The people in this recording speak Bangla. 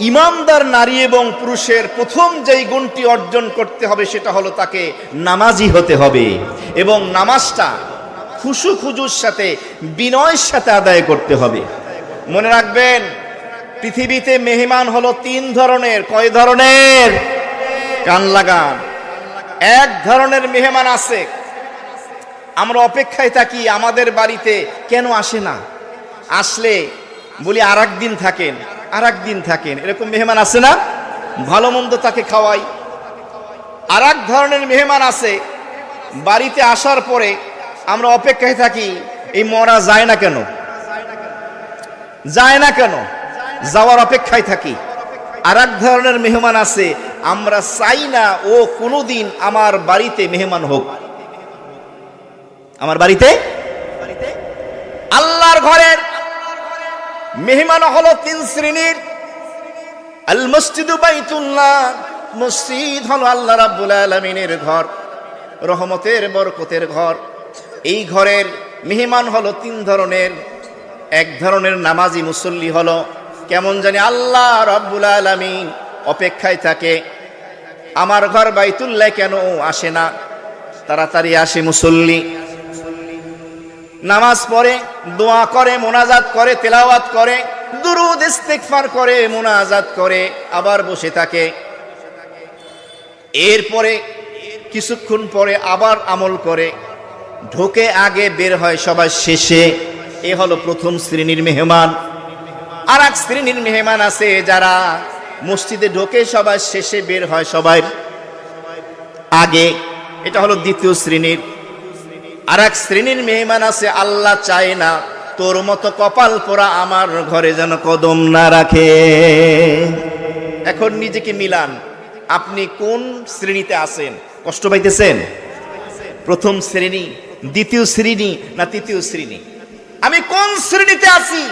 ইমানদার নারী এবং পুরুষের প্রথম যেই গুণটি অর্জন করতে হবে সেটা হলো তাকে নামাজি হতে হবে এবং নামাজটা খুশু খুজুর সাথে বিনয়ের সাথে আদায় করতে হবে। মনে রাখবেন, পৃথিবীতে মেহমান হলো 3 ধরনের। কয় ধরনের? কান লাগান। এক ধরনের মেহমান আছে, আমরা অপেক্ষায় থাকি আমাদের বাড়িতে কেন আসে না, আসলে বলি আর একদিন থাকেন, আর একদিন থাকেন। এরকম মেহমান আছে না? ভালো মন্দ তাকে খাওয়াই। আর এক ধরনের মেহমান আছে, বাড়িতে আসার পরে আমরা অপেক্ষায় থাকি এই মরা যায় না কেন, যায় না কেন, যাওয়ার অপেক্ষায় থাকি। আর এক ধরনের মেহমান আছে, আমরা চাই না ও কোনোদিন আমার বাড়িতে মেহমান হোক, আমার বাড়িতে। আল্লাহর ঘরের মেহমান হলো 3 শ্রেণীর। আল মসজিদু বাইতুল্লাহ, মসজিদ হলো আল্লাহ রাব্বুল আলামিনের ঘর, রহমতের বরকতের ঘর। এই ঘরের মেহমান হলো 3 ধরনের। এক ধরনের নামাজি মুসল্লি হলো, কেমন জানি আল্লাহ রাব্বুল আলামিন অপেক্ষায় থাকে, আমার ঘর বাইতুল্লাহ কেন আসে না, তাড়াতাড়ি আসে মুসল্লি। নামাজ পড়ে, দোয়া করে, মোনাজাত করে, তেলাওয়াত করে, দুরূদ ইস্তিগফার করে, মোনাজাত করে, আবার বসে থাকে। এরপরে কিছুক্ষণ পরে আবার আমল করে, ঢোকে আগে, বের হয় সবার শেষে। এ হলো প্রথম শ্রেণীর মেহমান। আর এক শ্রেণীর মেহমান আছে যারা মসজিদে ঢোকে সবার শেষে, বের হয় সবার আগে। এটা হলো দ্বিতীয় শ্রেণীর। আর এক শ্রেণীর মেহমান আছে, আল্লাহ চায় না তোর মতো কপাল পোড়া আমার ঘরে যেন কদম না রাখে। এখন নিজেকে মিলান, আপনি কোন শ্রেণীতে আছেন? কষ্ট পাইতেছেন? প্রথম শ্রেণী, দ্বিতীয় শ্রেণী না তৃতীয় শ্রেণী? আমি কোন শ্রেণীতে আছি?